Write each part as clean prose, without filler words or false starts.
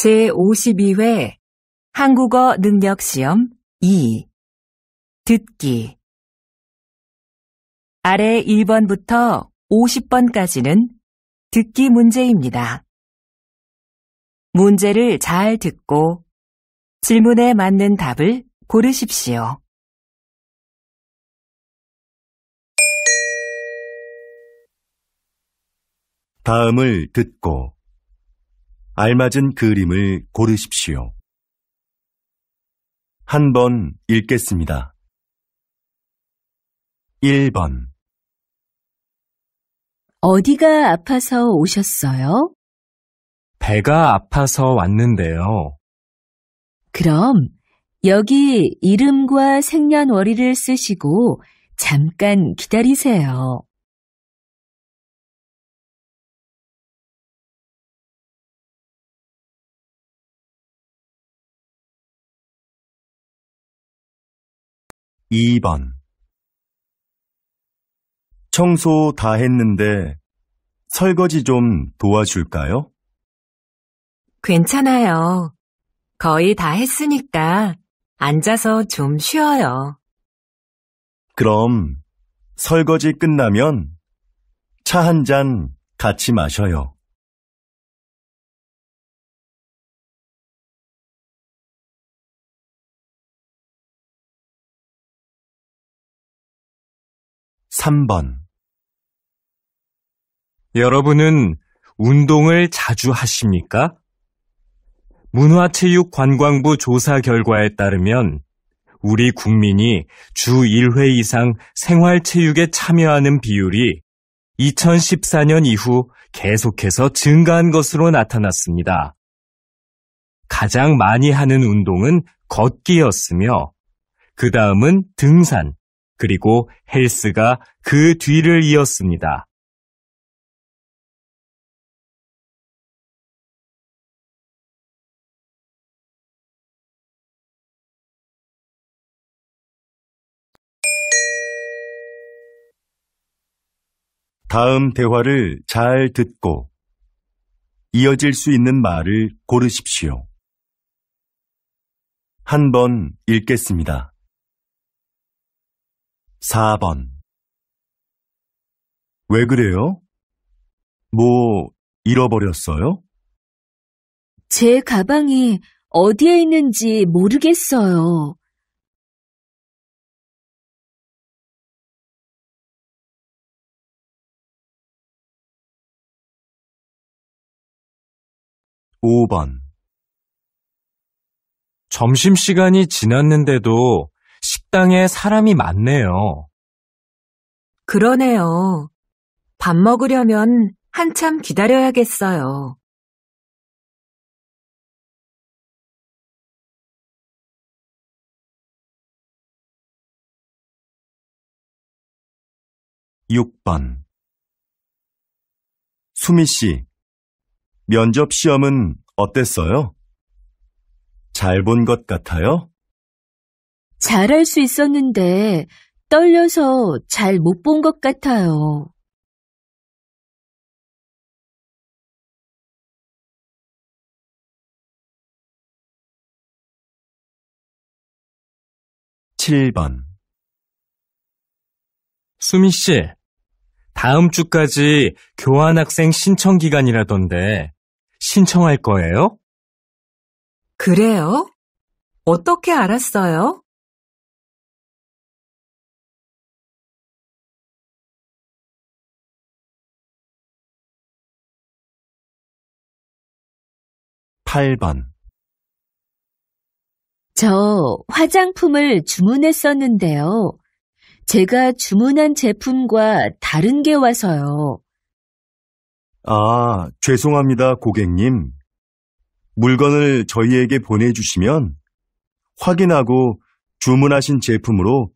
제52회 한국어 능력시험 2 듣기 아래 1번부터 50번까지는 듣기 문제입니다. 문제를 잘 듣고 질문에 맞는 답을 고르십시오. 다음을 듣고 알맞은 그림을 고르십시오. 한 번 읽겠습니다. 1번 어디가 아파서 오셨어요? 배가 아파서 왔는데요. 그럼 여기 이름과 생년월일을 쓰시고 잠깐 기다리세요. 2번 청소 다 했는데 설거지 좀 도와줄까요? 괜찮아요. 거의 다 했으니까 앉아서 좀 쉬어요. 그럼 설거지 끝나면 차 한 잔 같이 마셔요. 3번 여러분은 운동을 자주 하십니까? 문화체육관광부 조사 결과에 따르면 우리 국민이 주 1회 이상 생활체육에 참여하는 비율이 2014년 이후 계속해서 증가한 것으로 나타났습니다. 가장 많이 하는 운동은 걷기였으며 그 다음은 등산, 그리고 헬스가 그 뒤를 이었습니다. 다음 대화를 잘 듣고 이어질 수 있는 말을 고르십시오. 한 번 읽겠습니다. 4번 왜 그래요? 뭐 잃어버렸어요? 제 가방이 어디에 있는지 모르겠어요. 5번 점심시간이 지났는데도 식당에 사람이 많네요. 그러네요. 밥 먹으려면 한참 기다려야겠어요. 6번 수미 씨, 면접 시험은 어땠어요? 잘 본 것 같아요? 잘할 수 있었는데 떨려서 잘 못 본 것 같아요. 7번 수미 씨, 다음 주까지 교환학생 신청 기간이라던데 신청할 거예요? 그래요? 어떻게 알았어요? 8번 저 화장품을 주문했었는데요. 제가 주문한 제품과 다른 게 와서요. 아, 죄송합니다, 고객님. 물건을 저희에게 보내주시면 확인하고 주문하신 제품으로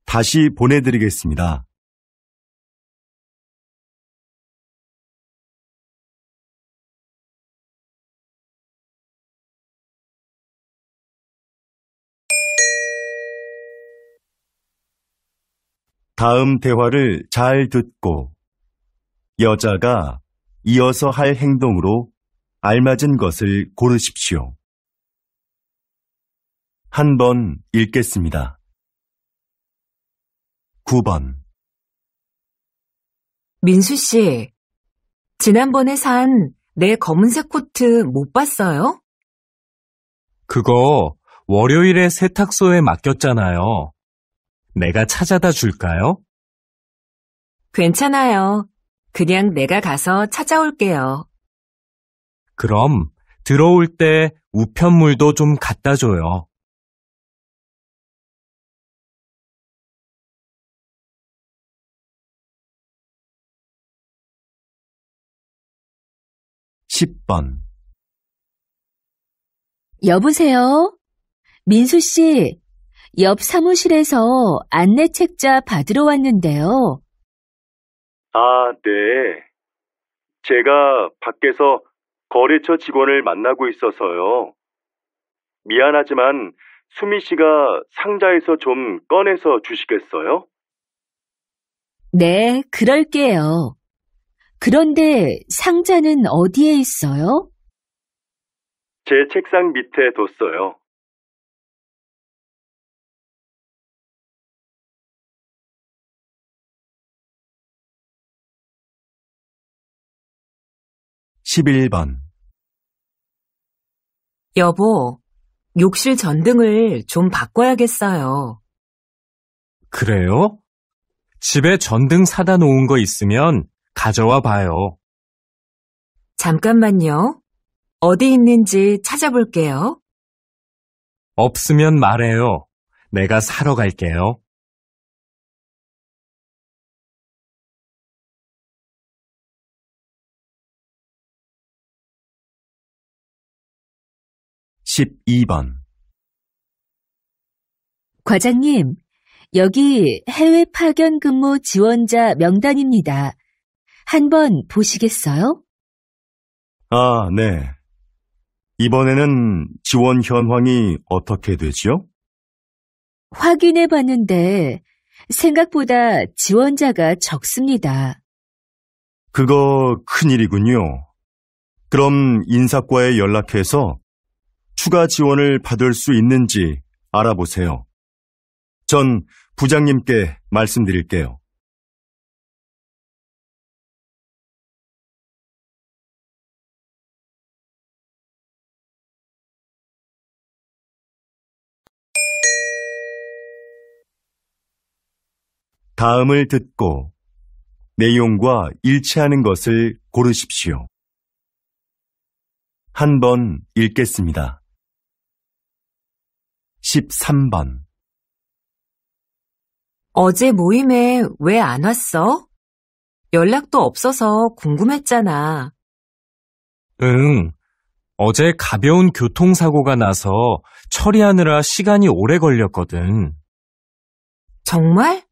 다시 보내드리겠습니다. 다음 대화를 잘 듣고 여자가 이어서 할 행동으로 알맞은 것을 고르십시오. 한 번 읽겠습니다. 9번. 민수 씨, 지난번에 산 내 검은색 코트 못 봤어요? 그거 월요일에 세탁소에 맡겼잖아요. 내가 찾아다 줄까요? 괜찮아요. 그냥 내가 가서 찾아올게요. 그럼 들어올 때 우편물도 좀 갖다 줘요. 10번. 여보세요? 민수 씨, 옆 사무실에서 안내 책자 받으러 왔는데요. 아, 네. 제가 밖에서 거래처 직원을 만나고 있어서요. 미안하지만 수미 씨가 상자에서 좀 꺼내서 주시겠어요? 네, 그럴게요. 그런데 상자는 어디에 있어요? 제 책상 밑에 뒀어요. 11번. 여보, 욕실 전등을 좀 바꿔야겠어요. 그래요? 집에 전등 사다 놓은 거 있으면 가져와 봐요. 잠깐만요. 어디 있는지 찾아볼게요. 없으면 말해요. 내가 사러 갈게요. 12번. 과장님, 여기 해외 파견 근무 지원자 명단입니다. 한번 보시겠어요? 아, 네. 이번에는 지원 현황이 어떻게 되지요? 확인해 봤는데 생각보다 지원자가 적습니다. 그거 큰일이군요. 그럼 인사과에 연락해서 추가 지원을 받을 수 있는지 알아보세요. 전 부장님께 말씀드릴게요. '다음을 듣고 내용과 일치하는 것을 고르십시오. 한 번 읽겠습니다. 13번. 어제 모임에 왜 안 왔어? 연락도 없어서 궁금했잖아. 응. 어제 가벼운 교통사고가 나서 처리하느라 시간이 오래 걸렸거든. 정말?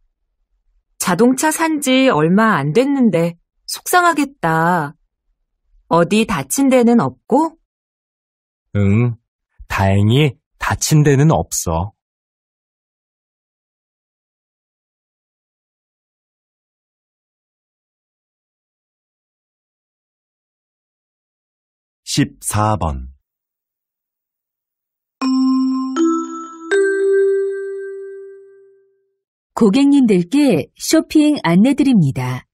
자동차 산 지 얼마 안 됐는데 속상하겠다. 어디 다친 데는 없고? 응. 다행히 다친 데는 없어. 14번. 고객님들께 쇼핑 안내드립니다.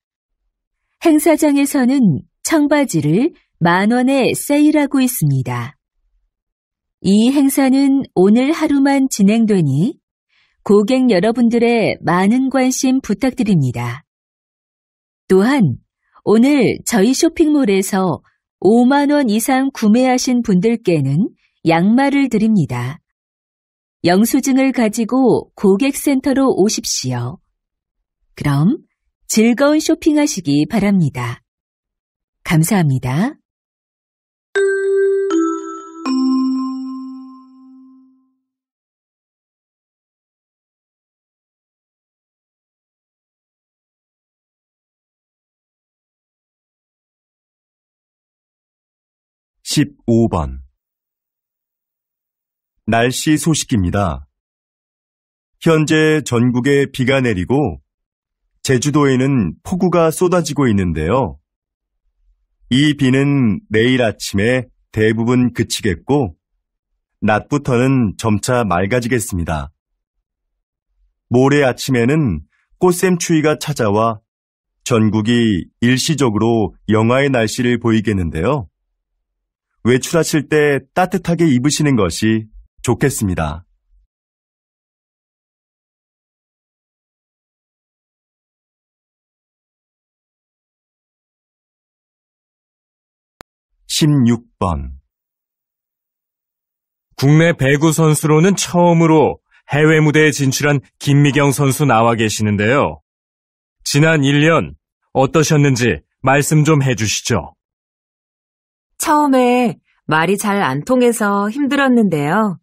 행사장에서는 청바지를 10,000원에 세일하고 있습니다. 이 행사는 오늘 하루만 진행되니 고객 여러분들의 많은 관심 부탁드립니다. 또한 오늘 저희 쇼핑몰에서 5만 원 이상 구매하신 분들께는 양말을 드립니다. 영수증을 가지고 고객센터로 오십시오. 그럼 즐거운 쇼핑하시기 바랍니다. 감사합니다. (15번) 날씨 소식입니다. 현재 전국에 비가 내리고 제주도에는 폭우가 쏟아지고 있는데요. 이 비는 내일 아침에 대부분 그치겠고, 낮부터는 점차 맑아지겠습니다. 모레 아침에는 꽃샘추위가 찾아와 전국이 일시적으로 영하의 날씨를 보이겠는데요. 외출하실 때 따뜻하게 입으시는 것이 좋겠습니다. (16번) 국내 배구 선수로는 처음으로 해외 무대에 진출한 김미경 선수 나와 계시는데요. 지난 1년 어떠셨는지 말씀 좀 해주시죠. 처음에 말이 잘 안 통해서 힘들었는데요.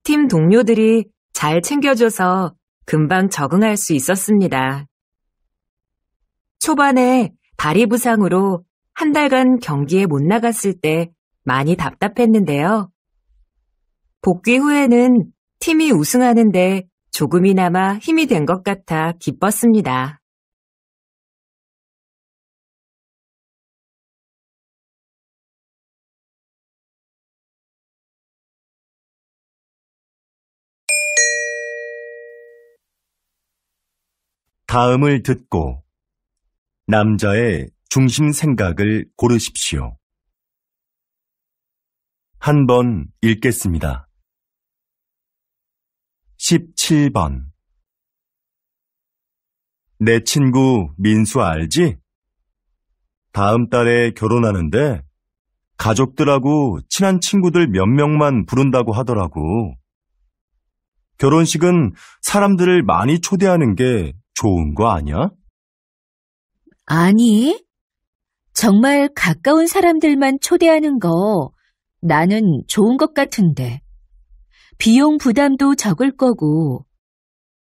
팀 동료들이 잘 챙겨줘서 금방 적응할 수 있었습니다. 초반에 다리 부상으로 한 달간 경기에 못 나갔을 때 많이 답답했는데요. 복귀 후에는 팀이 우승하는데 조금이나마 힘이 된 것 같아 기뻤습니다. 다음을 듣고 남자의 중심 생각을 고르십시오. 한 번 읽겠습니다. 17번. 내 친구 민수 알지? 다음 달에 결혼하는데 가족들하고 친한 친구들 몇 명만 부른다고 하더라고. 결혼식은 사람들을 많이 초대하는 게 좋은 거 아니야? 아니, 정말 가까운 사람들만 초대하는 거 나는 좋은 것 같은데. 비용 부담도 적을 거고.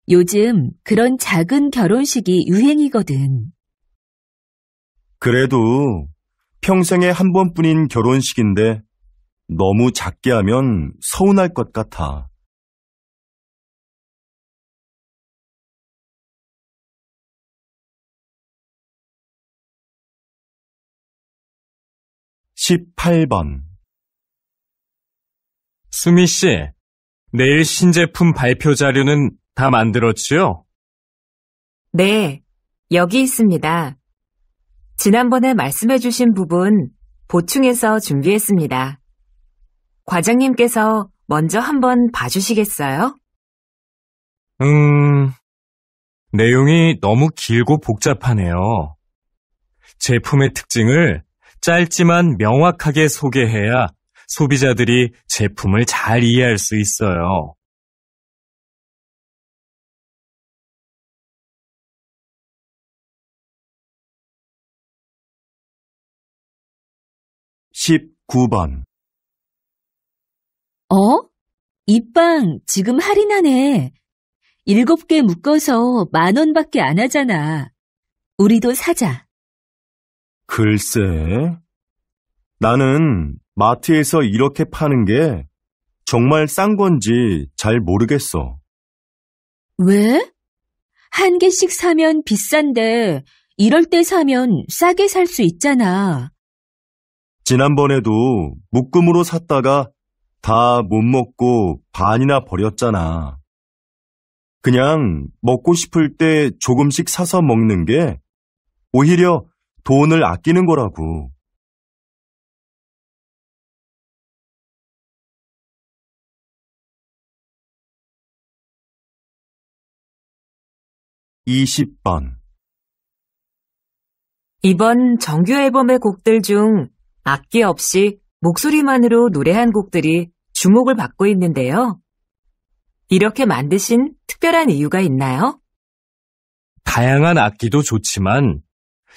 요즘 그런 작은 결혼식이 유행이거든. 그래도 평생에 한 번뿐인 결혼식인데 너무 작게 하면 서운할 것 같아. 18번. 수미 씨, 내일 신제품 발표 자료는 다 만들었지요? 네, 여기 있습니다. 지난번에 말씀해주신 부분 보충해서 준비했습니다. 과장님께서 먼저 한번 봐주시겠어요? 내용이 너무 길고 복잡하네요. 제품의 특징을 짧지만 명확하게 소개해야 소비자들이 제품을 잘 이해할 수 있어요. 19번. 이 빵 지금 할인하네. 7개 묶어서 10,000원밖에 안 하잖아. 우리도 사자. 글쎄, 나는 마트에서 이렇게 파는 게 정말 싼 건지 잘 모르겠어. 왜? 한 개씩 사면 비싼데 이럴 때 사면 싸게 살 수 있잖아. 지난번에도 묶음으로 샀다가 다 못 먹고 반이나 버렸잖아. 그냥 먹고 싶을 때 조금씩 사서 먹는 게 오히려 돈을 아끼는 거라고. 20번. 이번 정규 앨범의 곡들 중 악기 없이 목소리만으로 노래한 곡들이 주목을 받고 있는데요. 이렇게 만드신 특별한 이유가 있나요? 다양한 악기도 좋지만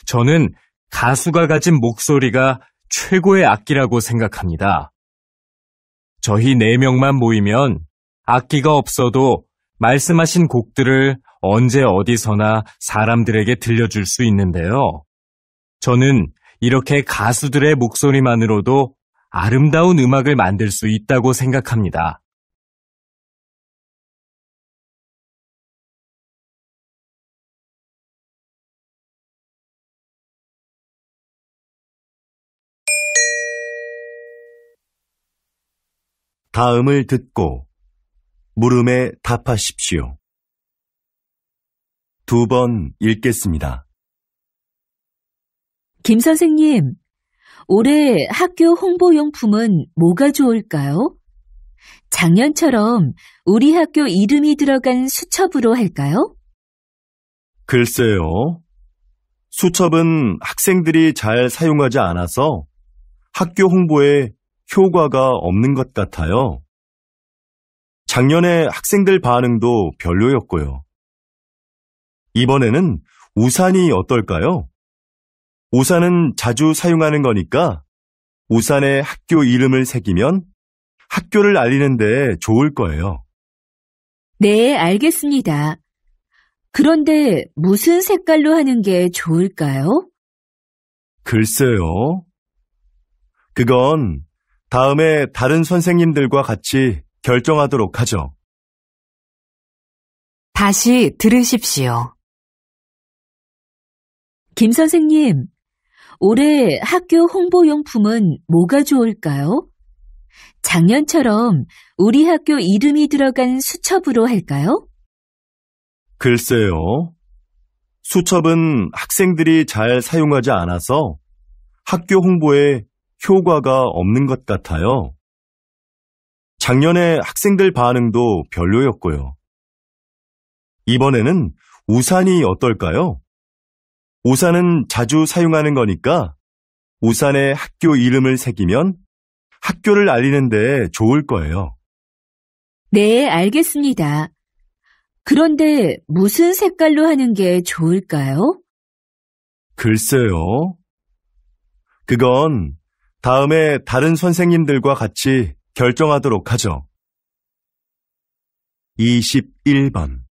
저는 가수가 가진 목소리가 최고의 악기라고 생각합니다. 저희 4명만 모이면 악기가 없어도 말씀하신 곡들을 언제 어디서나 사람들에게 들려줄 수 있는데요. 저는 이렇게 가수들의 목소리만으로도 아름다운 음악을 만들 수 있다고 생각합니다. 다음을 듣고 물음에 답하십시오. 2번 읽겠습니다. 김 선생님, 올해 학교 홍보용품은 뭐가 좋을까요? 작년처럼 우리 학교 이름이 들어간 수첩으로 할까요? 글쎄요. 수첩은 학생들이 잘 사용하지 않아서 학교 홍보에 효과가 없는 것 같아요. 작년에 학생들 반응도 별로였고요. 이번에는 우산이 어떨까요? 우산은 자주 사용하는 거니까 우산에 학교 이름을 새기면 학교를 알리는 데 좋을 거예요. 네, 알겠습니다. 그런데 무슨 색깔로 하는 게 좋을까요? 글쎄요. 그건 다음에 다른 선생님들과 같이 결정하도록 하죠. 다시 들으십시오. 김 선생님, 올해 학교 홍보용품은 뭐가 좋을까요? 작년처럼 우리 학교 이름이 들어간 수첩으로 할까요? 글쎄요. 수첩은 학생들이 잘 사용하지 않아서 학교 홍보에 효과가 없는 것 같아요. 작년에 학생들 반응도 별로였고요. 이번에는 우산이 어떨까요? 우산은 자주 사용하는 거니까 우산에 학교 이름을 새기면 학교를 알리는 데 좋을 거예요. 네, 알겠습니다. 그런데 무슨 색깔로 하는 게 좋을까요? 글쎄요. 그건 다음에 다른 선생님들과 같이 결정하도록 하죠. 21번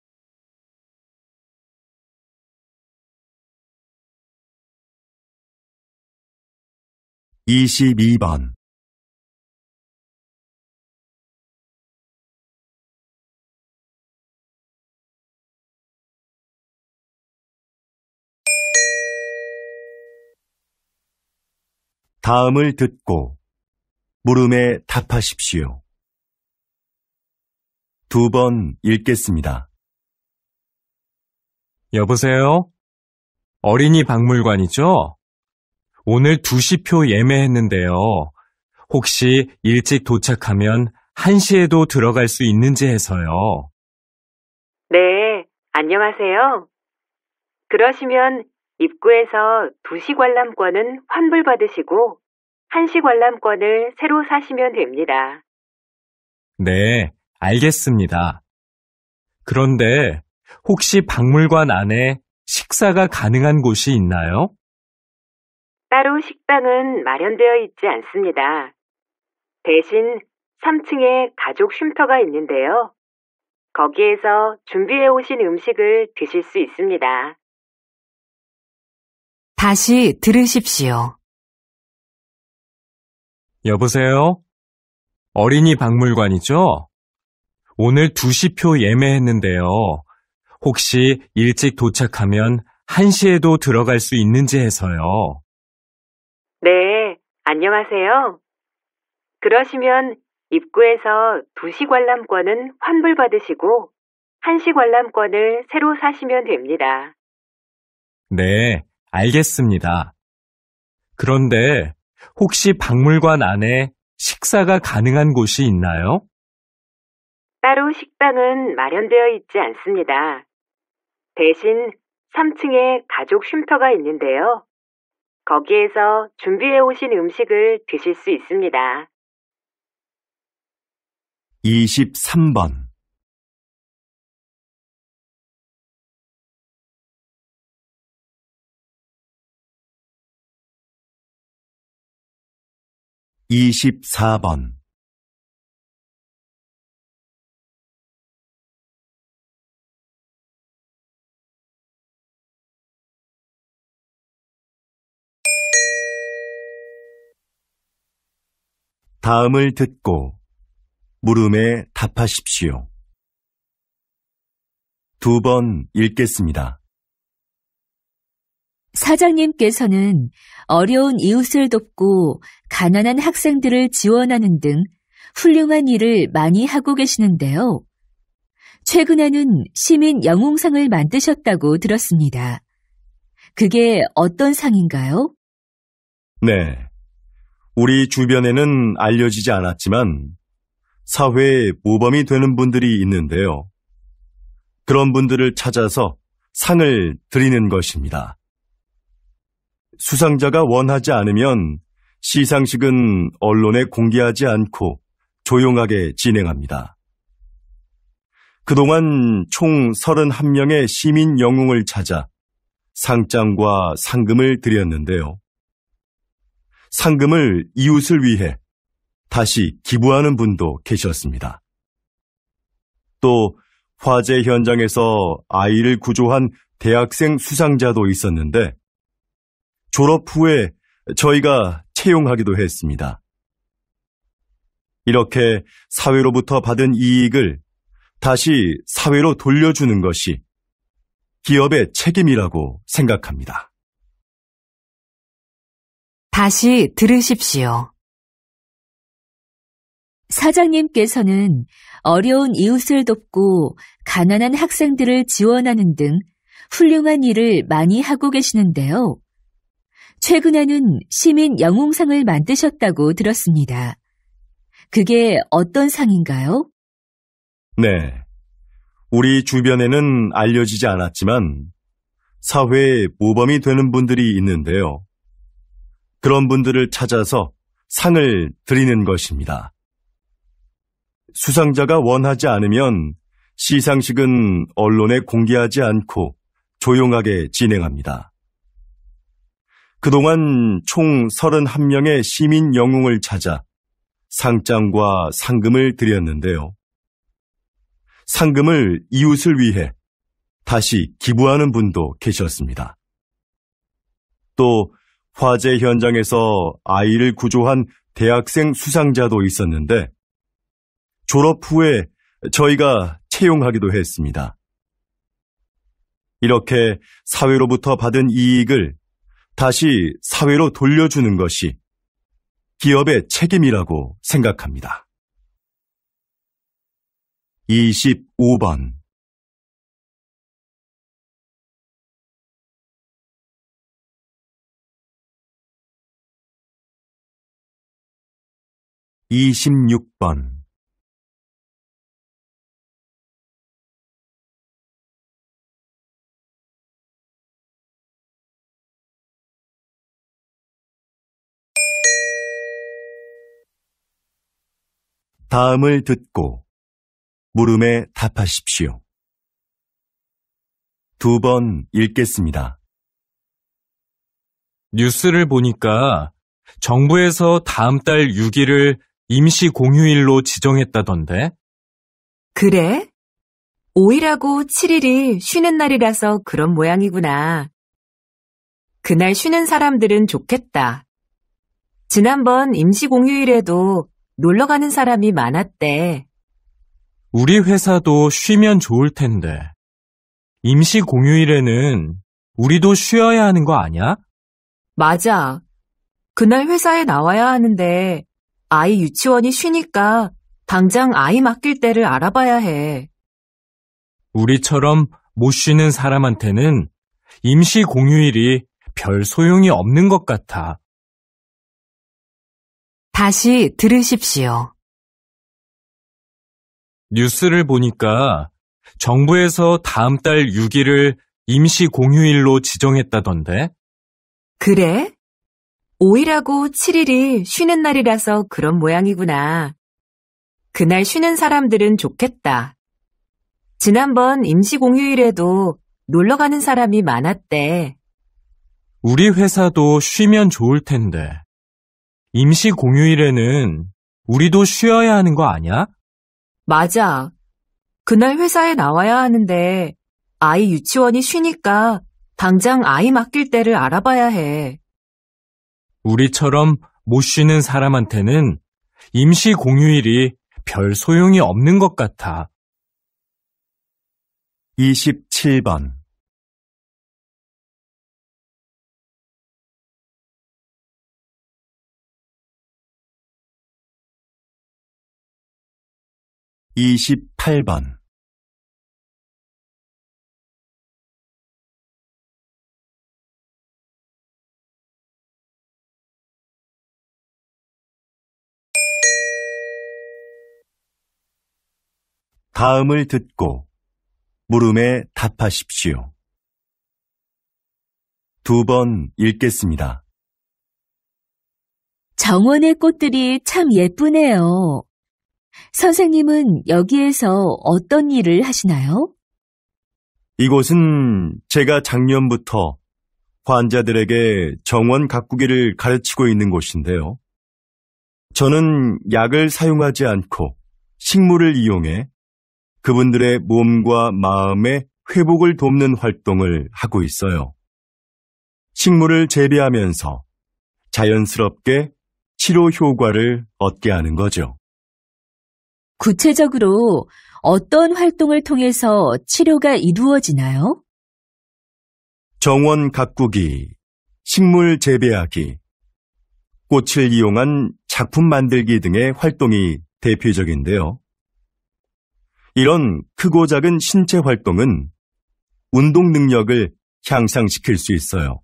22번 다음을 듣고 물음에 답하십시오. 2번 읽겠습니다. 여보세요? 어린이 박물관이죠? 오늘 2시표 예매했는데요. 혹시 일찍 도착하면 1시에도 들어갈 수 있는지 해서요. 네, 안녕하세요. 그러시면 입구에서 2시 관람권은 환불받으시고 1시 관람권을 새로 사시면 됩니다. 네, 알겠습니다. 그런데 혹시 박물관 안에 식사가 가능한 곳이 있나요? 따로 식당은 마련되어 있지 않습니다. 대신 3층에 가족 쉼터가 있는데요. 거기에서 준비해 오신 음식을 드실 수 있습니다. 다시 들으십시오. 여보세요? 어린이 박물관이죠? 오늘 2시표 예매했는데요. 혹시 일찍 도착하면 1시에도 들어갈 수 있는지 해서요. 네, 안녕하세요. 그러시면 입구에서 2시 관람권은 환불받으시고 1시 관람권을 새로 사시면 됩니다. 네, 알겠습니다. 그런데 혹시 박물관 안에 식사가 가능한 곳이 있나요? 따로 식당은 마련되어 있지 않습니다. 대신 3층에 가족 쉼터가 있는데요. 거기에서 준비해 오신 음식을 드실 수 있습니다. 23번 24번 다음을 듣고 물음에 답하십시오. 2번 읽겠습니다. 사장님께서는 어려운 이웃을 돕고 가난한 학생들을 지원하는 등 훌륭한 일을 많이 하고 계시는데요. 최근에는 시민 영웅상을 만드셨다고 들었습니다. 그게 어떤 상인가요? 네. 우리 주변에는 알려지지 않았지만 사회에 모범이 되는 분들이 있는데요. 그런 분들을 찾아서 상을 드리는 것입니다. 수상자가 원하지 않으면 시상식은 언론에 공개하지 않고 조용하게 진행합니다. 그동안 총 31명의 시민 영웅을 찾아 상장과 상금을 드렸는데요. 상금을 이웃을 위해 다시 기부하는 분도 계셨습니다. 또 화재 현장에서 아이를 구조한 대학생 수상자도 있었는데 졸업 후에 저희가 채용하기도 했습니다. 이렇게 사회로부터 받은 이익을 다시 사회로 돌려주는 것이 기업의 책임이라고 생각합니다. 다시 들으십시오. 사장님께서는 어려운 이웃을 돕고 가난한 학생들을 지원하는 등 훌륭한 일을 많이 하고 계시는데요. 최근에는 시민 영웅상을 만드셨다고 들었습니다. 그게 어떤 상인가요? 네. 우리 주변에는 알려지지 않았지만 사회에 모범이 되는 분들이 있는데요. 그런 분들을 찾아서 상을 드리는 것입니다. 수상자가 원하지 않으면 시상식은 언론에 공개하지 않고 조용하게 진행합니다. 그동안 총 31명의 시민 영웅을 찾아 상장과 상금을 드렸는데요. 상금을 이웃을 위해 다시 기부하는 분도 계셨습니다. 또 화재 현장에서 아이를 구조한 대학생 수상자도 있었는데 졸업 후에 저희가 채용하기도 했습니다. 이렇게 사회로부터 받은 이익을 다시 사회로 돌려주는 것이 기업의 책임이라고 생각합니다. 25번 26번 다음을 듣고 물음에 답하십시오. 2번 읽겠습니다. 뉴스를 보니까 정부에서 다음 달 6일을 임시 공휴일로 지정했다던데? 그래? 5일하고 7일이 쉬는 날이라서 그런 모양이구나. 그날 쉬는 사람들은 좋겠다. 지난번 임시 공휴일에도 놀러 가는 사람이 많았대. 우리 회사도 쉬면 좋을 텐데. 임시 공휴일에는 우리도 쉬어야 하는 거 아니야? 맞아. 그날 회사에 나와야 하는데 아이 유치원이 쉬니까 당장 아이 맡길 때를 알아봐야 해. 우리처럼 못 쉬는 사람한테는 임시 공휴일이 별 소용이 없는 것 같아. 다시 들으십시오. 뉴스를 보니까 정부에서 다음 달 6일을 임시 공휴일로 지정했다던데? 그래? 5일하고 7일이 쉬는 날이라서 그런 모양이구나. 그날 쉬는 사람들은 좋겠다. 지난번 임시 공휴일에도 놀러 가는 사람이 많았대. 우리 회사도 쉬면 좋을 텐데. 임시 공휴일에는 우리도 쉬어야 하는 거 아니야? 맞아. 그날 회사에 나와야 하는데 아이 유치원이 쉬니까 당장 아이 맡길 때를 알아봐야 해. 우리처럼 못 쉬는 사람한테는 임시 공휴일이 별 소용이 없는 것 같아. 27번 28번. 다음을 듣고 물음에 답하십시오. 2번 읽겠습니다. 정원의 꽃들이 참 예쁘네요. 선생님은 여기에서 어떤 일을 하시나요? 이곳은 제가 작년부터 환자들에게 정원 가꾸기를 가르치고 있는 곳인데요. 저는 약을 사용하지 않고 식물을 이용해 그분들의 몸과 마음의 회복을 돕는 활동을 하고 있어요. 식물을 재배하면서 자연스럽게 치료 효과를 얻게 하는 거죠. 구체적으로 어떤 활동을 통해서 치료가 이루어지나요? 정원 가꾸기, 식물 재배하기, 꽃을 이용한 작품 만들기 등의 활동이 대표적인데요. 이런 크고 작은 신체 활동은 운동 능력을 향상시킬 수 있어요.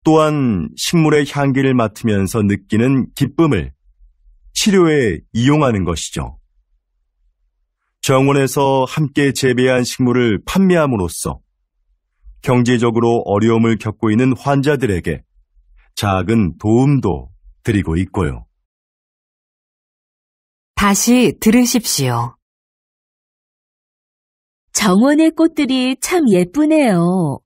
또한 식물의 향기를 맡으면서 느끼는 기쁨을 치료에 이용하는 것이죠. 정원에서 함께 재배한 식물을 판매함으로써 경제적으로 어려움을 겪고 있는 환자들에게 작은 도움도 드리고 있고요. 다시 들으십시오. 정원의 꽃들이 참 예쁘네요.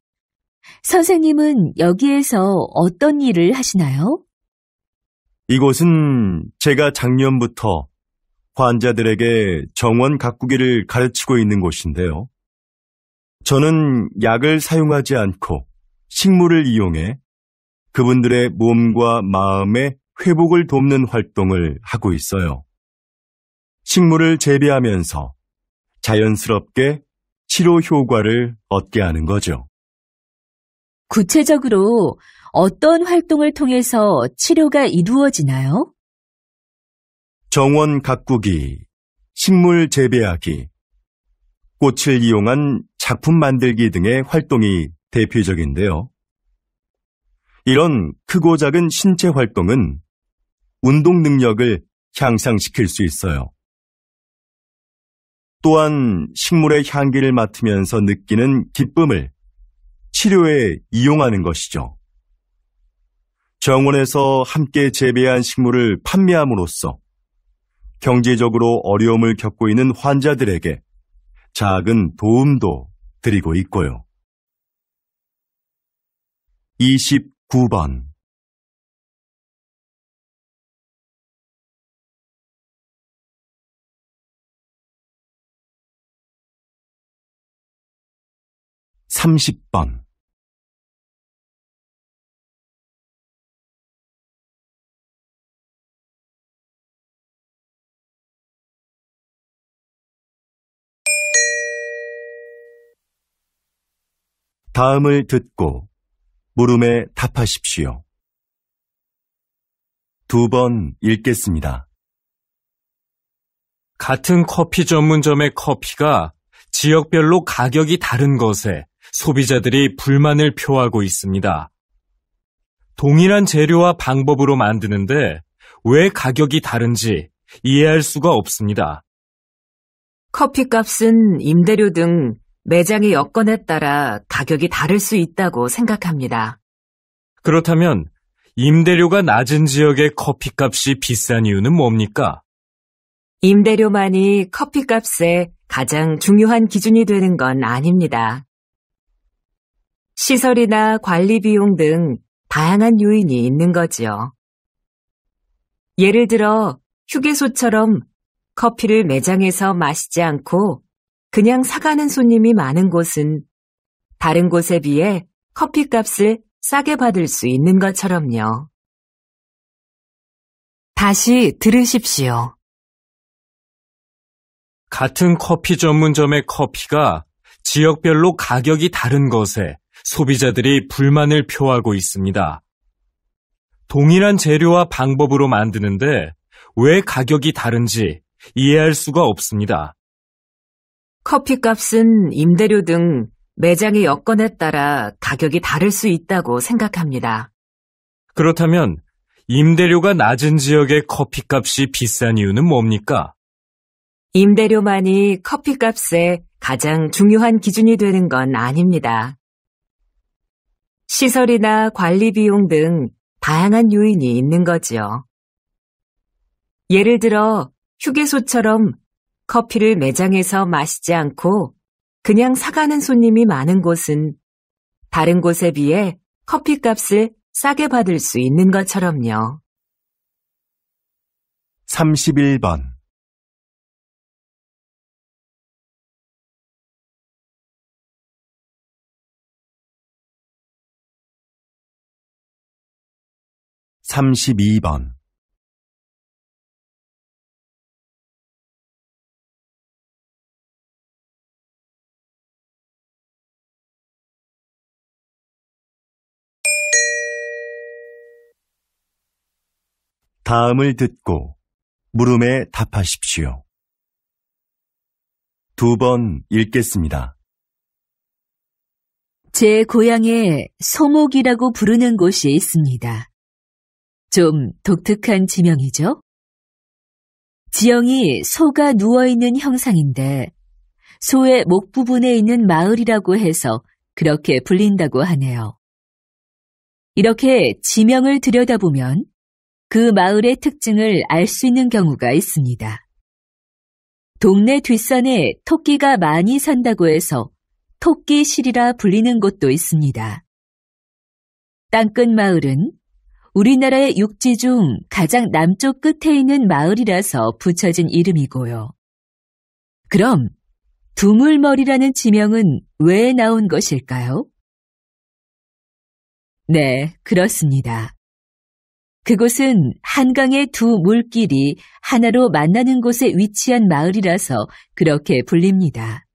선생님은 여기에서 어떤 일을 하시나요? 이곳은 제가 작년부터 환자들에게 정원 가꾸기를 가르치고 있는 곳인데요. 저는 약을 사용하지 않고 식물을 이용해 그분들의 몸과 마음의 회복을 돕는 활동을 하고 있어요. 식물을 재배하면서 자연스럽게 치료 효과를 얻게 하는 거죠. 구체적으로 어떤 활동을 통해서 치료가 이루어지나요? 정원 가꾸기, 식물 재배하기, 꽃을 이용한 작품 만들기 등의 활동이 대표적인데요. 이런 크고 작은 신체 활동은 운동 능력을 향상시킬 수 있어요. 또한 식물의 향기를 맡으면서 느끼는 기쁨을 치료에 이용하는 것이죠. 정원에서 함께 재배한 식물을 판매함으로써 경제적으로 어려움을 겪고 있는 환자들에게 작은 도움도 드리고 있고요. 29번. (30번) 다음을 듣고 물음에 답하십시오. 2번 읽겠습니다. 같은 커피 전문점의 커피가 지역별로 가격이 다른 것에 소비자들이 불만을 표하고 있습니다. 동일한 재료와 방법으로 만드는데 왜 가격이 다른지 이해할 수가 없습니다. 커피값은 임대료 등 매장의 여건에 따라 가격이 다를 수 있다고 생각합니다. 그렇다면 임대료가 낮은 지역의 커피값이 비싼 이유는 뭡니까? 임대료만이 커피값의 가장 중요한 기준이 되는 건 아닙니다. 시설이나 관리 비용 등 다양한 요인이 있는 거지요. 예를 들어 휴게소처럼 커피를 매장에서 마시지 않고 그냥 사가는 손님이 많은 곳은 다른 곳에 비해 커피값을 싸게 받을 수 있는 것처럼요. 다시 들으십시오. 같은 커피 전문점의 커피가 지역별로 가격이 다른 것에 소비자들이 불만을 표하고 있습니다. 동일한 재료와 방법으로 만드는데 왜 가격이 다른지 이해할 수가 없습니다. 커피값은 임대료 등 매장의 여건에 따라 가격이 다를 수 있다고 생각합니다. 그렇다면 임대료가 낮은 지역의 커피값이 비싼 이유는 뭡니까? 임대료만이 커피값의 가장 중요한 기준이 되는 건 아닙니다. 시설이나 관리 비용 등 다양한 요인이 있는 거지요. 예를 들어 휴게소처럼 커피를 매장에서 마시지 않고 그냥 사가는 손님이 많은 곳은 다른 곳에 비해 커피값을 싸게 받을 수 있는 것처럼요. 31번 32번 다음을 듣고 물음에 답하십시오. 2번 읽겠습니다. 제 고향에 소목이라고 부르는 곳이 있습니다. 좀 독특한 지명이죠? 지형이 소가 누워있는 형상인데 소의 목 부분에 있는 마을이라고 해서 그렇게 불린다고 하네요. 이렇게 지명을 들여다보면 그 마을의 특징을 알 수 있는 경우가 있습니다. 동네 뒷산에 토끼가 많이 산다고 해서 토끼실이라 불리는 곳도 있습니다. 땅끝 마을은 우리나라의 육지 중 가장 남쪽 끝에 있는 마을이라서 붙여진 이름이고요. 그럼 두물머리라는 지명은 왜 나온 것일까요? 네, 그렇습니다. 그곳은 한강의 두 물길이 하나로 만나는 곳에 위치한 마을이라서 그렇게 불립니다.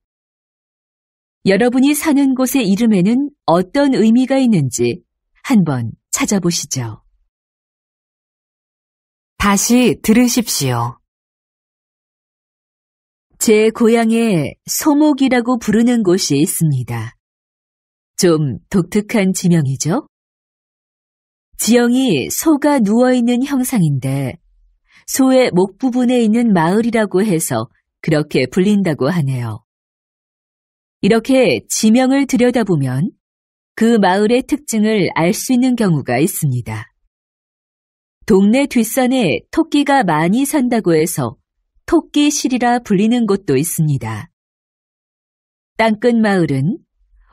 여러분이 사는 곳의 이름에는 어떤 의미가 있는지 한번 찾아보시죠. 다시 들으십시오. 제 고향에 소목이라고 부르는 곳이 있습니다. 좀 독특한 지명이죠? 지형이 소가 누워있는 형상인데 소의 목 부분에 있는 마을이라고 해서 그렇게 불린다고 하네요. 이렇게 지명을 들여다보면 그 마을의 특징을 알 수 있는 경우가 있습니다. 동네 뒷산에 토끼가 많이 산다고 해서 토끼실이라 불리는 곳도 있습니다. 땅끝 마을은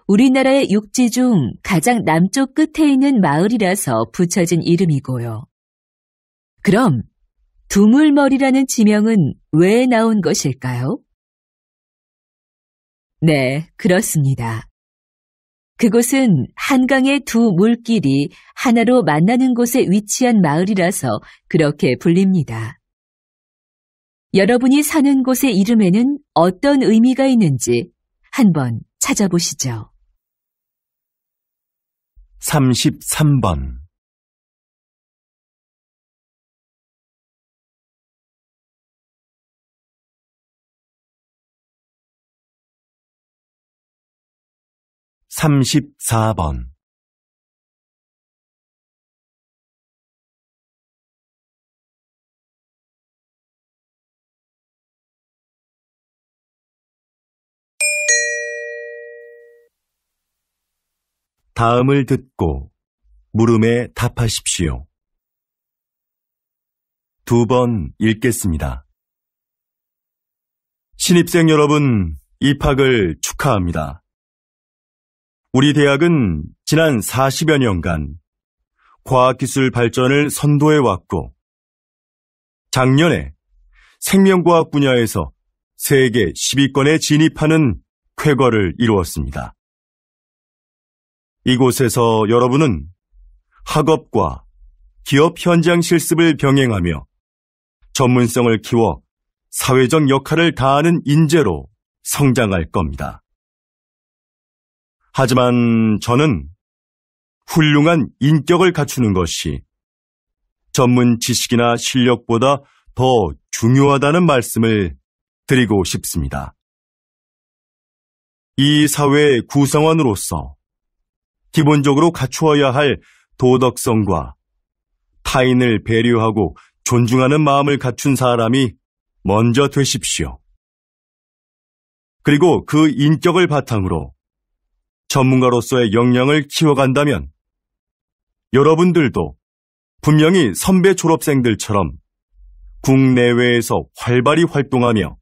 우리나라의 육지 중 가장 남쪽 끝에 있는 마을이라서 붙여진 이름이고요. 그럼 두물머리라는 지명은 왜 나온 것일까요? 네, 그렇습니다. 그곳은 한강의 두 물길이 하나로 만나는 곳에 위치한 마을이라서 그렇게 불립니다. 여러분이 사는 곳의 이름에는 어떤 의미가 있는지 한번 찾아보시죠. 33번 34번 다음을 듣고 물음에 답하십시오. 2번 읽겠습니다. 신입생 여러분, 입학을 축하합니다. 우리 대학은 지난 40여 년간 과학기술 발전을 선도해왔고, 작년에 생명과학 분야에서 세계 10위권에 진입하는 쾌거를 이루었습니다. 이곳에서 여러분은 학업과 기업 현장 실습을 병행하며 전문성을 키워 사회적 역할을 다하는 인재로 성장할 겁니다. 하지만 저는 훌륭한 인격을 갖추는 것이 전문 지식이나 실력보다 더 중요하다는 말씀을 드리고 싶습니다. 이 사회의 구성원으로서 기본적으로 갖추어야 할 도덕성과 타인을 배려하고 존중하는 마음을 갖춘 사람이 먼저 되십시오. 그리고 그 인격을 바탕으로 전문가로서의 역량을 키워간다면 여러분들도 분명히 선배 졸업생들처럼 국내외에서 활발히 활동하며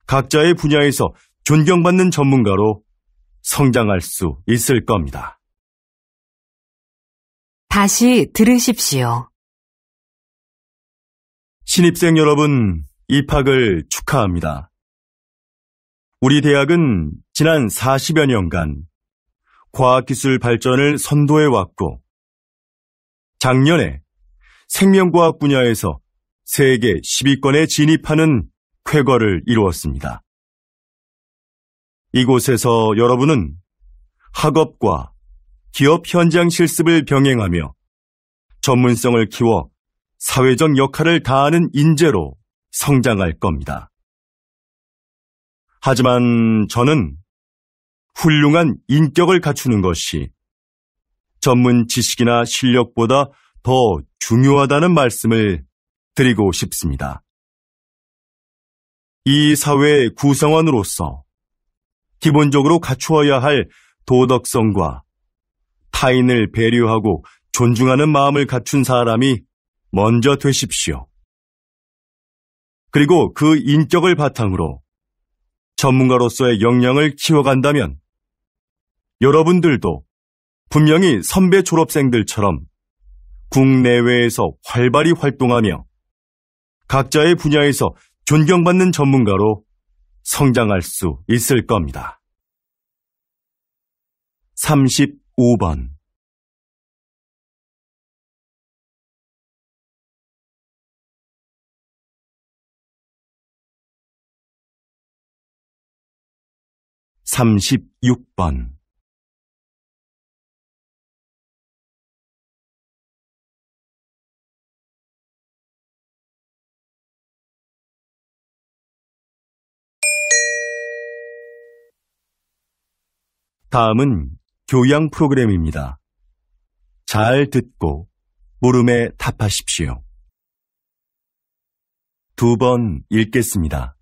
각자의 분야에서 존경받는 전문가로 성장할 수 있을 겁니다. 다시 들으십시오. 신입생 여러분, 입학을 축하합니다. 우리 대학은 지난 40여 년간 과학기술 발전을 선도해왔고 작년에 생명과학 분야에서 세계 10위권에 진입하는 쾌거를 이루었습니다. 이곳에서 여러분은 학업과 기업 현장 실습을 병행하며 전문성을 키워 사회적 역할을 다하는 인재로 성장할 겁니다. 하지만 저는 훌륭한 인격을 갖추는 것이 전문 지식이나 실력보다 더 중요하다는 말씀을 드리고 싶습니다. 이 사회의 구성원으로서 기본적으로 갖추어야 할 도덕성과 타인을 배려하고 존중하는 마음을 갖춘 사람이 먼저 되십시오. 그리고 그 인격을 바탕으로 전문가로서의 역량을 키워간다면 여러분들도 분명히 선배 졸업생들처럼 국내외에서 활발히 활동하며 각자의 분야에서 존경받는 전문가로 성장할 수 있을 겁니다. 35번 36번 다음은 교양 프로그램입니다. 잘 듣고 물음에 답하십시오. 2번 읽겠습니다.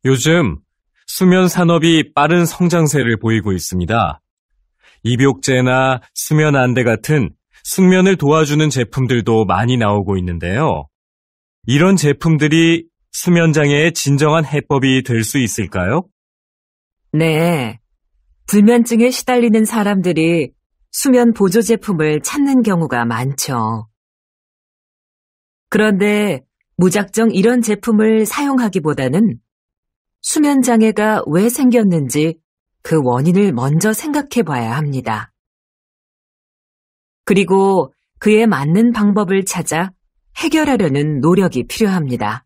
요즘 수면 산업이 빠른 성장세를 보이고 있습니다. 입욕제나 수면 안대 같은 숙면을 도와주는 제품들도 많이 나오고 있는데요. 이런 제품들이 수면 장애의 진정한 해법이 될 수 있을까요? 네. 불면증에 시달리는 사람들이 수면 보조 제품을 찾는 경우가 많죠. 그런데 무작정 이런 제품을 사용하기보다는 수면 장애가 왜 생겼는지 그 원인을 먼저 생각해 봐야 합니다. 그리고 그에 맞는 방법을 찾아 해결하려는 노력이 필요합니다.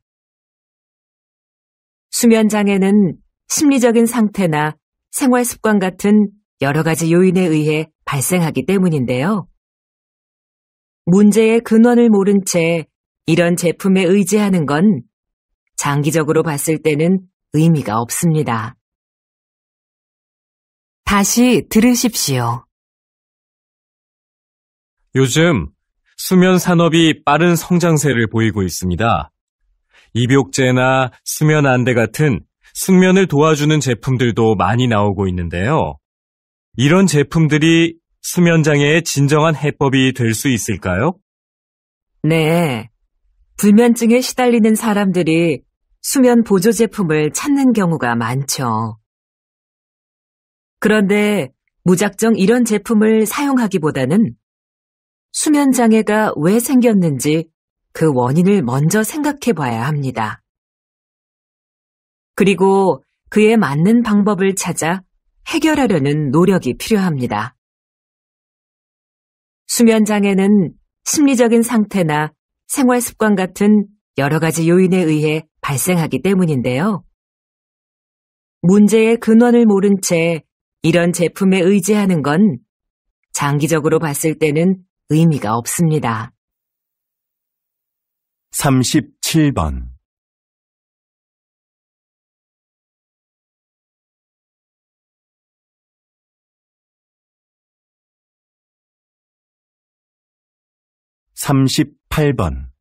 수면 장애는 심리적인 상태나 생활 습관 같은 여러 가지 요인에 의해 발생하기 때문인데요. 문제의 근원을 모른 채 이런 제품에 의지하는 건 장기적으로 봤을 때는 의미가 없습니다. 다시 들으십시오. 요즘 수면 산업이 빠른 성장세를 보이고 있습니다. 입욕제나 수면 안대 같은 숙면을 도와주는 제품들도 많이 나오고 있는데요. 이런 제품들이 수면 장애의 진정한 해법이 될 수 있을까요? 네. 불면증에 시달리는 사람들이 수면 보조 제품을 찾는 경우가 많죠. 그런데 무작정 이런 제품을 사용하기보다는 수면 장애가 왜 생겼는지 그 원인을 먼저 생각해 봐야 합니다. 그리고 그에 맞는 방법을 찾아 해결하려는 노력이 필요합니다. 수면 장애는 심리적인 상태나 생활 습관 같은 여러 가지 요인에 의해 발생하기 때문인데요. 문제의 근원을 모른 채 이런 제품에 의지하는 건 장기적으로 봤을 때는 의미가 없습니다. 37번 38번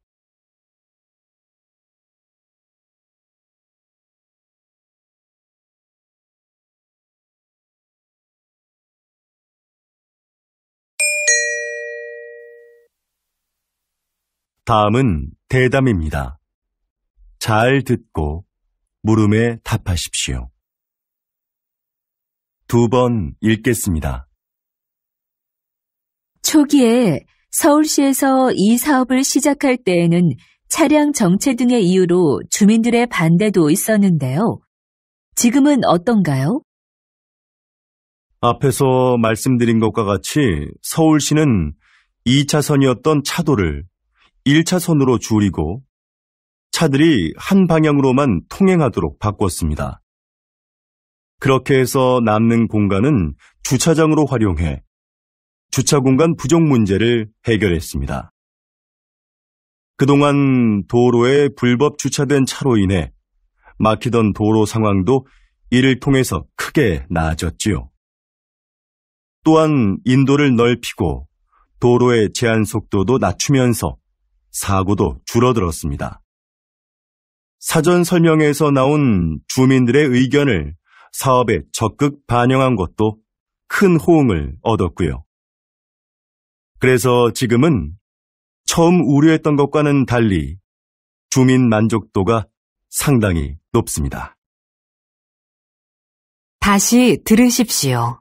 '다음은 대담입니다. 잘 듣고 물음에 답하십시오. 2번 읽겠습니다. 초기에 서울시에서 이 사업을 시작할 때에는 차량 정체 등의 이유로 주민들의 반대도 있었는데요. 지금은 어떤가요? 앞에서 말씀드린 것과 같이 서울시는 2차선이었던 차도를 1차선으로 줄이고 차들이 한 방향으로만 통행하도록 바꿨습니다. 그렇게 해서 남는 공간은 주차장으로 활용해 주차 공간 부족 문제를 해결했습니다. 그동안 도로에 불법 주차된 차로 인해 막히던 도로 상황도 이를 통해서 크게 나아졌지요. 또한 인도를 넓히고 도로의 제한 속도도 낮추면서 사고도 줄어들었습니다. 사전 설명회에서 나온 주민들의 의견을 사업에 적극 반영한 것도 큰 호응을 얻었고요. 그래서 지금은 처음 우려했던 것과는 달리 주민 만족도가 상당히 높습니다. 다시 들으십시오.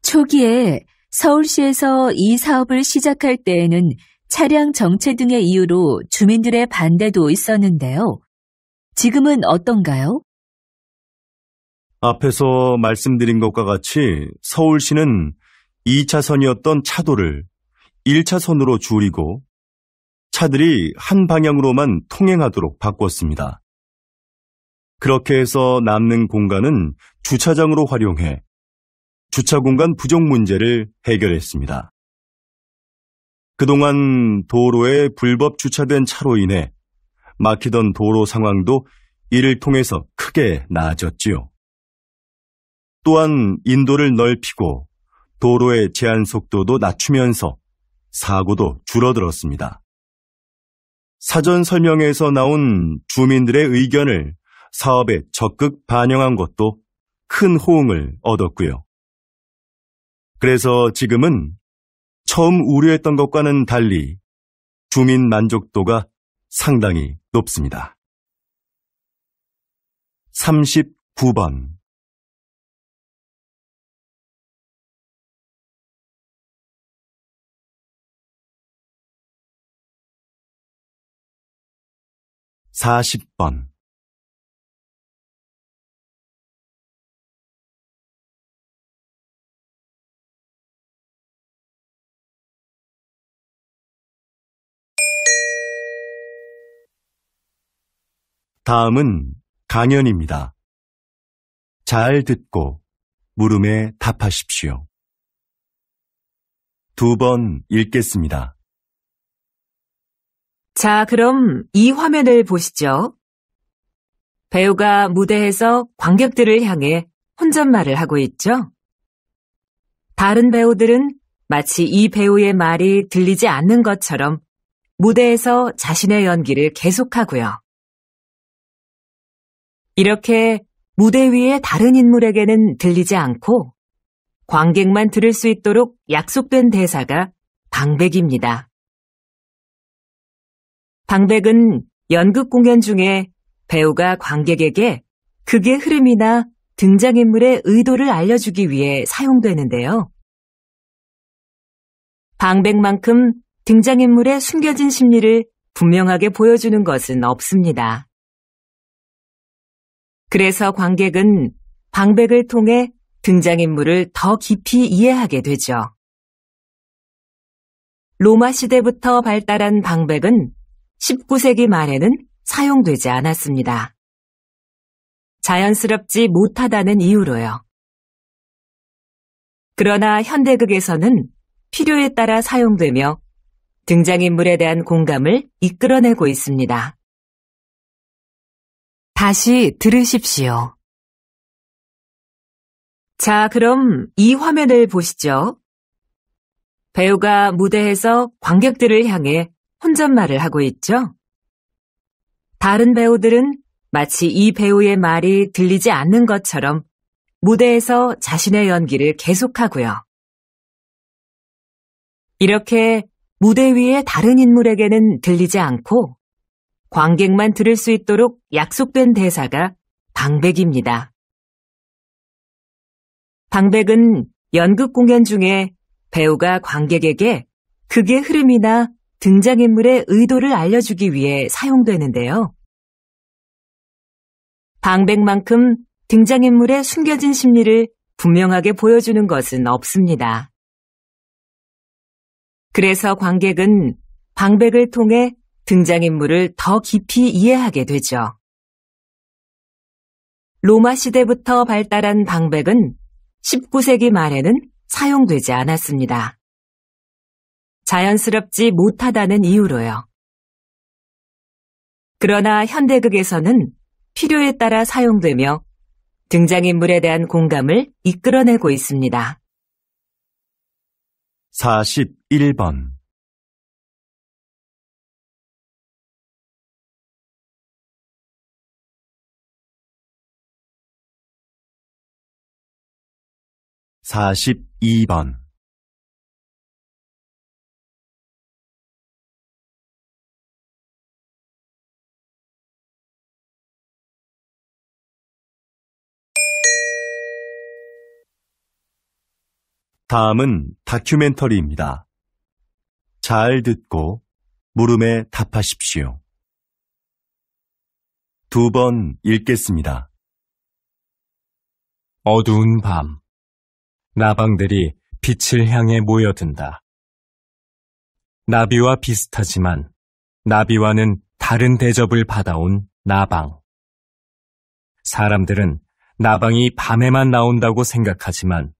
초기에 서울시에서 이 사업을 시작할 때에는 차량 정체 등의 이유로 주민들의 반대도 있었는데요. 지금은 어떤가요? 앞에서 말씀드린 것과 같이 서울시는 2차선이었던 차도를 1차선으로 줄이고 차들이 한 방향으로만 통행하도록 바꿨습니다. 그렇게 해서 남는 공간은 주차장으로 활용해 주차 공간 부족 문제를 해결했습니다. 그동안 도로에 불법 주차된 차로 인해 막히던 도로 상황도 이를 통해서 크게 나아졌지요. 또한 인도를 넓히고 도로의 제한 속도도 낮추면서 사고도 줄어들었습니다. 사전 설명회에서 나온 주민들의 의견을 사업에 적극 반영한 것도 큰 호응을 얻었고요. 그래서 지금은 처음 우려했던 것과는 달리 주민 만족도가 상당히 높습니다. 39번 40번 '다음은 강연입니다. 잘 듣고 물음에 답하십시오. 2번 읽겠습니다. 자, 그럼 이 화면을 보시죠. 배우가 무대에서 관객들을 향해 혼잣말을 하고 있죠. 다른 배우들은 마치 이 배우의 말이 들리지 않는 것처럼 무대에서 자신의 연기를 계속하고요. 이렇게 무대 위의 다른 인물에게는 들리지 않고 관객만 들을 수 있도록 약속된 대사가 방백입니다. 방백은 연극 공연 중에 배우가 관객에게 극의 흐름이나 등장인물의 의도를 알려주기 위해 사용되는데요. 방백만큼 등장인물의 숨겨진 심리를 분명하게 보여주는 것은 없습니다. 그래서 관객은 방백을 통해 등장인물을 더 깊이 이해하게 되죠. 로마 시대부터 발달한 방백은 19세기 말에는 사용되지 않았습니다. 자연스럽지 못하다는 이유로요. 그러나 현대극에서는 필요에 따라 사용되며 등장인물에 대한 공감을 이끌어내고 있습니다. 다시 들으십시오. 자, 그럼 이 화면을 보시죠. 배우가 무대에서 관객들을 향해 혼잣말을 하고 있죠. 다른 배우들은 마치 이 배우의 말이 들리지 않는 것처럼 무대에서 자신의 연기를 계속하고요. 이렇게 무대 위의 다른 인물에게는 들리지 않고 관객만 들을 수 있도록 약속된 대사가 방백입니다. 방백은 연극 공연 중에 배우가 관객에게 극의 흐름이나 등장인물의 의도를 알려주기 위해 사용되는데요. 방백만큼 등장인물의 숨겨진 심리를 분명하게 보여주는 것은 없습니다. 그래서 관객은 방백을 통해 등장인물을 더 깊이 이해하게 되죠. 로마 시대부터 발달한 방백은 19세기 말에는 사용되지 않았습니다. 자연스럽지 못하다는 이유로요. 그러나 현대극에서는 필요에 따라 사용되며 등장인물에 대한 공감을 이끌어내고 있습니다. 41번 42번 '다음은 다큐멘터리입니다. 잘 듣고 물음에 답하십시오. 2번 읽겠습니다. 어두운 밤, 나방들이 빛을 향해 모여든다. 나비와 비슷하지만 나비와는 다른 대접을 받아온 나방. 사람들은 나방이 밤에만 나온다고 생각하지만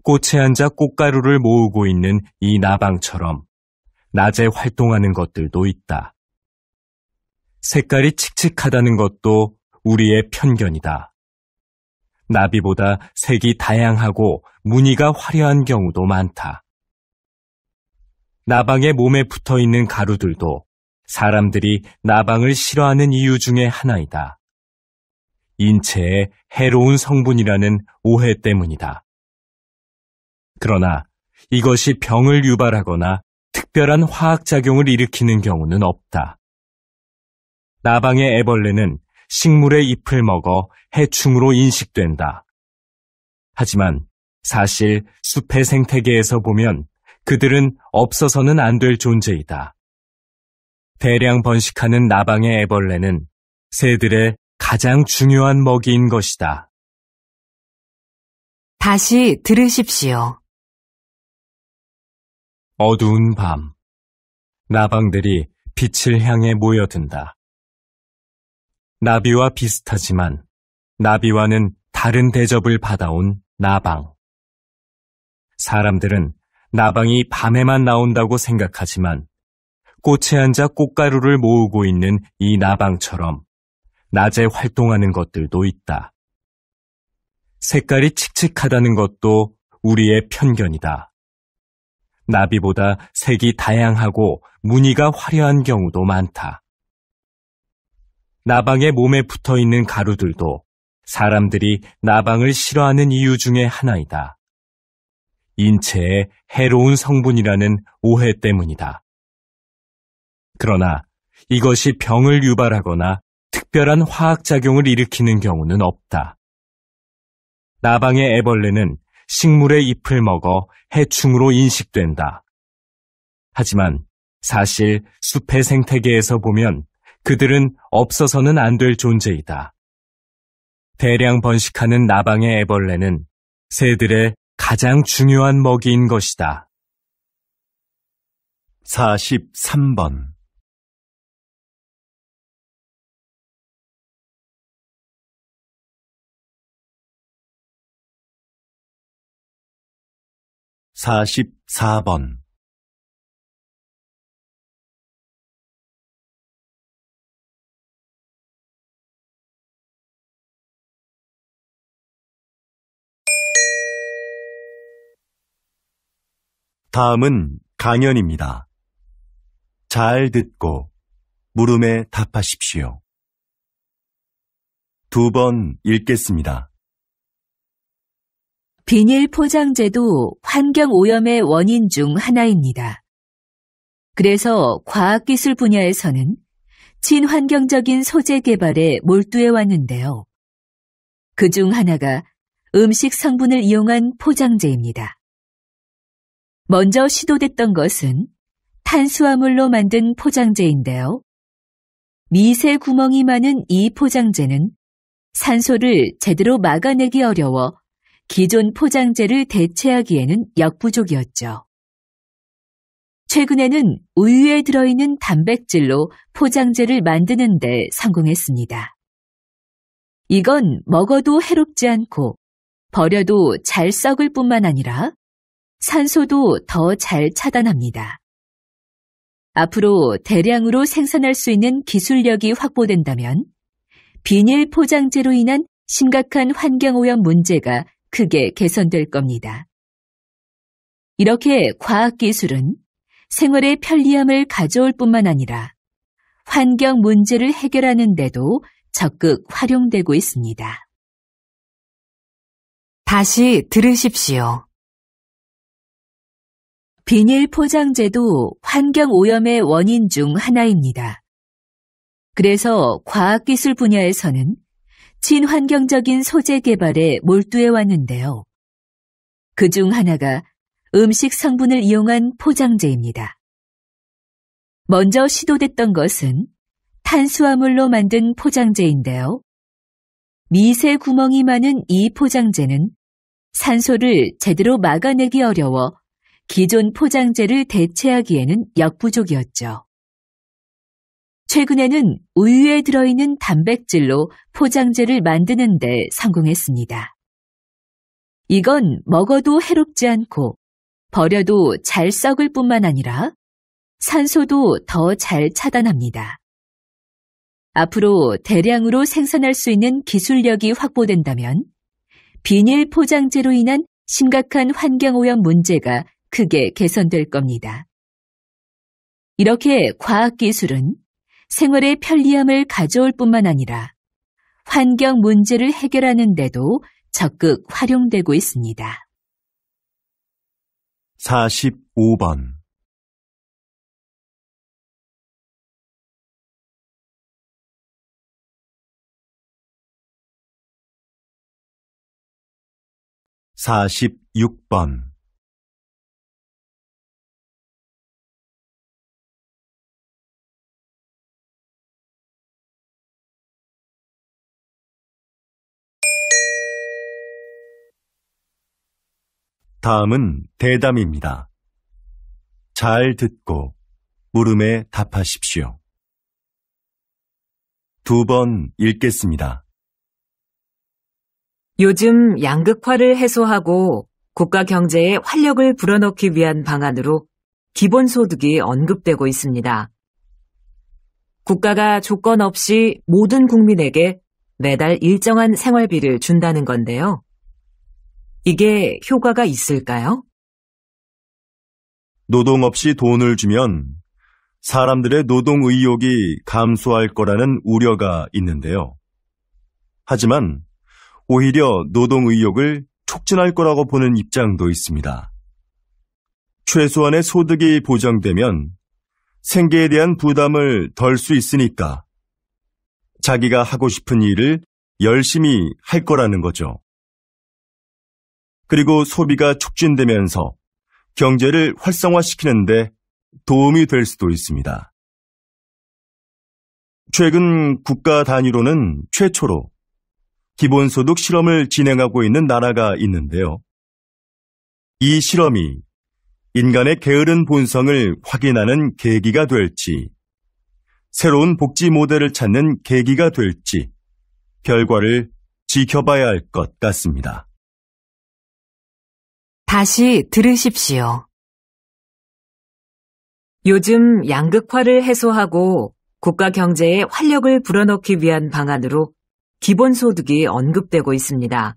꽃에 앉아 꽃가루를 모으고 있는 이 나방처럼 낮에 활동하는 것들도 있다. 색깔이 칙칙하다는 것도 우리의 편견이다. 나비보다 색이 다양하고 무늬가 화려한 경우도 많다. 나방의 몸에 붙어 있는 가루들도 사람들이 나방을 싫어하는 이유 중에 하나이다. 인체에 해로운 성분이라는 오해 때문이다. 그러나 이것이 병을 유발하거나 특별한 화학작용을 일으키는 경우는 없다. 나방의 애벌레는 식물의 잎을 먹어 해충으로 인식된다. 하지만 사실 숲의 생태계에서 보면 그들은 없어서는 안 될 존재이다. 대량 번식하는 나방의 애벌레는 새들의 가장 중요한 먹이인 것이다. 다시 들으십시오. 어두운 밤, 나방들이 빛을 향해 모여든다. 나비와 비슷하지만 나비와는 다른 대접을 받아온 나방. 사람들은 나방이 밤에만 나온다고 생각하지만 꽃에 앉아 꽃가루를 모으고 있는 이 나방처럼 낮에 활동하는 것들도 있다. 색깔이 칙칙하다는 것도 우리의 편견이다. 나비보다 색이 다양하고 무늬가 화려한 경우도 많다. 나방의 몸에 붙어 있는 가루들도 사람들이 나방을 싫어하는 이유 중에 하나이다. 인체에 해로운 성분이라는 오해 때문이다. 그러나 이것이 병을 유발하거나 특별한 화학작용을 일으키는 경우는 없다. 나방의 애벌레는 식물의 잎을 먹어 해충으로 인식된다. 하지만 사실 숲의 생태계에서 보면 그들은 없어서는 안 될 존재이다. 대량 번식하는 나방의 애벌레는 새들의 가장 중요한 먹이인 것이다. 43번 44번 다음은 강연입니다. 잘 듣고 물음에 답하십시오. 2번 읽겠습니다. 비닐 포장재도 환경오염의 원인 중 하나입니다. 그래서 과학기술 분야에서는 친환경적인 소재 개발에 몰두해 왔는데요. 그중 하나가 음식 성분을 이용한 포장재입니다. 먼저 시도됐던 것은 탄수화물로 만든 포장재인데요. 미세 구멍이 많은 이 포장재는 산소를 제대로 막아내기 어려워 기존 포장재를 대체하기에는 역부족이었죠. 최근에는 우유에 들어있는 단백질로 포장재를 만드는 데 성공했습니다. 이건 먹어도 해롭지 않고 버려도 잘 썩을 뿐만 아니라 산소도 더 잘 차단합니다. 앞으로 대량으로 생산할 수 있는 기술력이 확보된다면 비닐 포장재로 인한 심각한 환경오염 문제가 크게 개선될 겁니다. 이렇게 과학기술은 생활의 편리함을 가져올 뿐만 아니라 환경 문제를 해결하는 데도 적극 활용되고 있습니다. 다시 들으십시오. 비닐 포장재도 환경오염의 원인 중 하나입니다. 그래서 과학기술 분야에서는 친환경적인 소재 개발에 몰두해 왔는데요. 그중 하나가 음식 성분을 이용한 포장재입니다. 먼저 시도됐던 것은 탄수화물로 만든 포장재인데요. 미세 구멍이 많은 이 포장재는 산소를 제대로 막아내기 어려워 기존 포장재를 대체하기에는 역부족이었죠. 최근에는 우유에 들어있는 단백질로 포장재를 만드는 데 성공했습니다. 이건 먹어도 해롭지 않고 버려도 잘 썩을 뿐만 아니라 산소도 더 잘 차단합니다. 앞으로 대량으로 생산할 수 있는 기술력이 확보된다면 비닐 포장재로 인한 심각한 환경오염 문제가 크게 개선될 겁니다. 이렇게 과학기술은 생활의 편리함을 가져올 뿐만 아니라 환경 문제를 해결하는 데도 적극 활용되고 있습니다. 45번 46번 '다음은 대담입니다. 잘 듣고 물음에 답하십시오. 2번 읽겠습니다. 요즘 양극화를 해소하고 국가 경제에 활력을 불어넣기 위한 방안으로 기본소득이 언급되고 있습니다. 국가가 조건 없이 모든 국민에게 매달 일정한 생활비를 준다는 건데요. 이게 효과가 있을까요? 노동 없이 돈을 주면 사람들의 노동 의욕이 감소할 거라는 우려가 있는데요. 하지만 오히려 노동 의욕을 촉진할 거라고 보는 입장도 있습니다. 최소한의 소득이 보장되면 생계에 대한 부담을 덜 수 있으니까 자기가 하고 싶은 일을 열심히 할 거라는 거죠. 그리고 소비가 촉진되면서 경제를 활성화시키는데 도움이 될 수도 있습니다. 최근 국가 단위로는 최초로 기본소득 실험을 진행하고 있는 나라가 있는데요. 이 실험이 인간의 게으른 본성을 확인하는 계기가 될지, 새로운 복지 모델을 찾는 계기가 될지 결과를 지켜봐야 할 것 같습니다. 다시 들으십시오. 요즘 양극화를 해소하고 국가 경제에 활력을 불어넣기 위한 방안으로 기본소득이 언급되고 있습니다.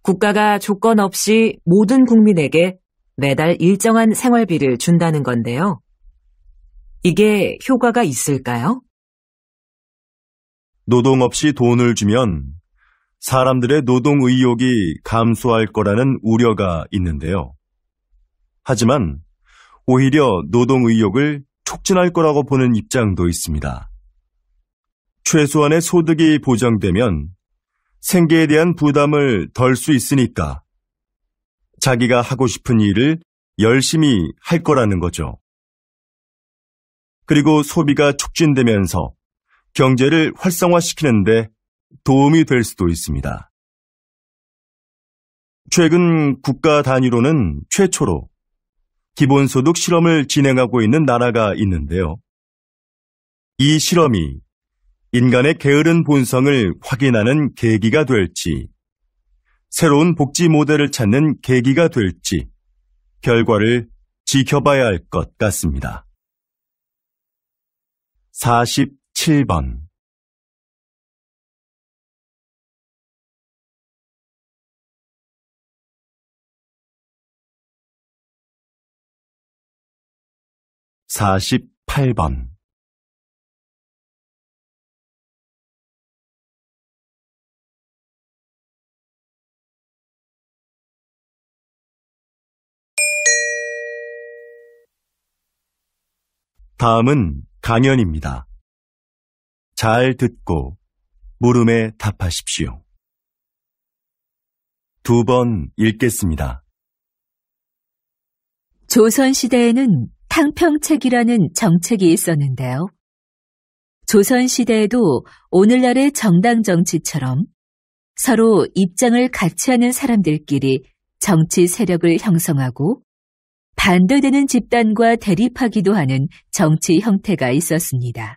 국가가 조건 없이 모든 국민에게 매달 일정한 생활비를 준다는 건데요. 이게 효과가 있을까요? 노동 없이 돈을 주면 사람들의 노동 의욕이 감소할 거라는 우려가 있는데요. 하지만 오히려 노동 의욕을 촉진할 거라고 보는 입장도 있습니다. 최소한의 소득이 보장되면 생계에 대한 부담을 덜 수 있으니까 자기가 하고 싶은 일을 열심히 할 거라는 거죠. 그리고 소비가 촉진되면서 경제를 활성화시키는데 도움이 될 수도 있습니다. 최근 국가 단위로는 최초로 기본소득 실험을 진행하고 있는 나라가 있는데요. 이 실험이 인간의 게으른 본성을 확인하는 계기가 될지, 새로운 복지 모델을 찾는 계기가 될지 결과를 지켜봐야 할 것 같습니다. 47번 48번 '다음은 강연입니다. 잘 듣고 물음에 답하십시오. 2번 읽겠습니다. 조선시대에는 탕평책이라는 정책이 있었는데요. 조선시대에도 오늘날의 정당 정치처럼 서로 입장을 같이 하는 사람들끼리 정치 세력을 형성하고 반대되는 집단과 대립하기도 하는 정치 형태가 있었습니다.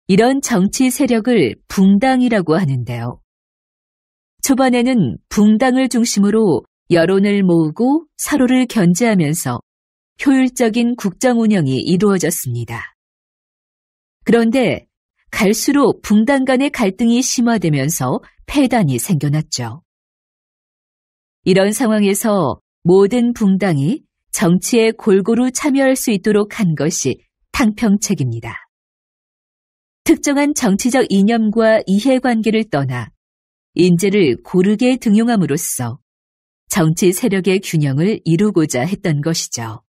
이런 정치 세력을 붕당이라고 하는데요. 초반에는 붕당을 중심으로 여론을 모으고 서로를 견제하면서 효율적인 국정 운영이 이루어졌습니다. 그런데 갈수록 붕당 간의 갈등이 심화되면서 폐단이 생겨났죠. 이런 상황에서 모든 붕당이 정치에 골고루 참여할 수 있도록 한 것이 탕평책입니다. 특정한 정치적 이념과 이해관계를 떠나 인재를 고르게 등용함으로써 정치 세력의 균형을 이루고자 했던 것이죠.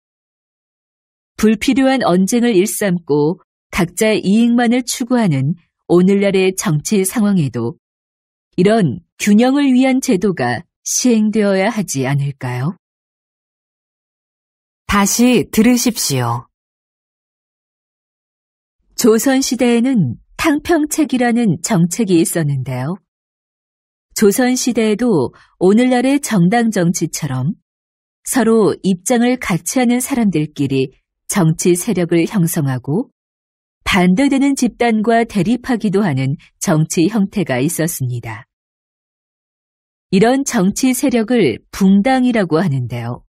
불필요한 언쟁을 일삼고 각자의 이익만을 추구하는 오늘날의 정치 상황에도 이런 균형을 위한 제도가 시행되어야 하지 않을까요? 다시 들으십시오. 조선시대에는 탕평책이라는 정책이 있었는데요. 조선시대에도 오늘날의 정당 정치처럼 서로 입장을 같이 하는 사람들끼리 정치 세력을 형성하고 반대되는 집단과 대립하기도 하는 정치 형태가 있었습니다. 이런 정치 세력을 붕당이라고 하는데요.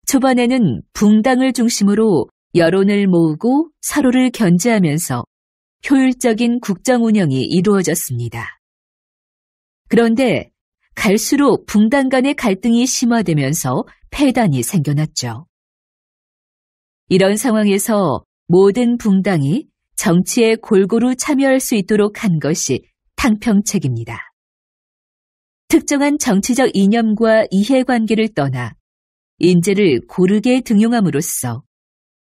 초반에는 붕당을 중심으로 여론을 모으고 서로를 견제하면서 효율적인 국정 운영이 이루어졌습니다. 그런데 갈수록 붕당 간의 갈등이 심화되면서 폐단이 생겨났죠. 이런 상황에서 모든 붕당이 정치에 골고루 참여할 수 있도록 한 것이 탕평책입니다. 특정한 정치적 이념과 이해관계를 떠나 인재를 고르게 등용함으로써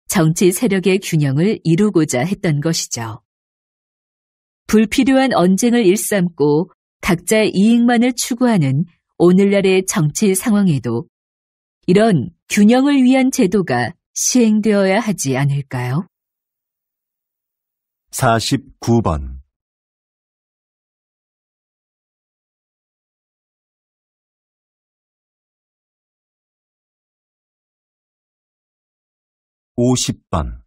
정치 세력의 균형을 이루고자 했던 것이죠. 불필요한 언쟁을 일삼고 각자의 이익만을 추구하는 오늘날의 정치 상황에도 이런 균형을 위한 제도가 시행되어야 하지 않을까요? 49번 50번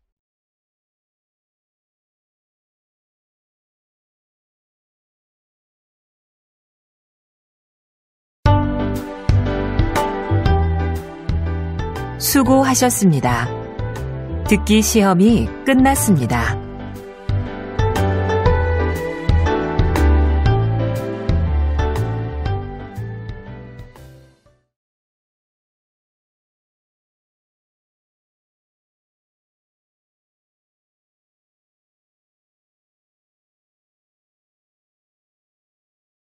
'수고하셨습니다. 듣기 시험이 끝났습니다.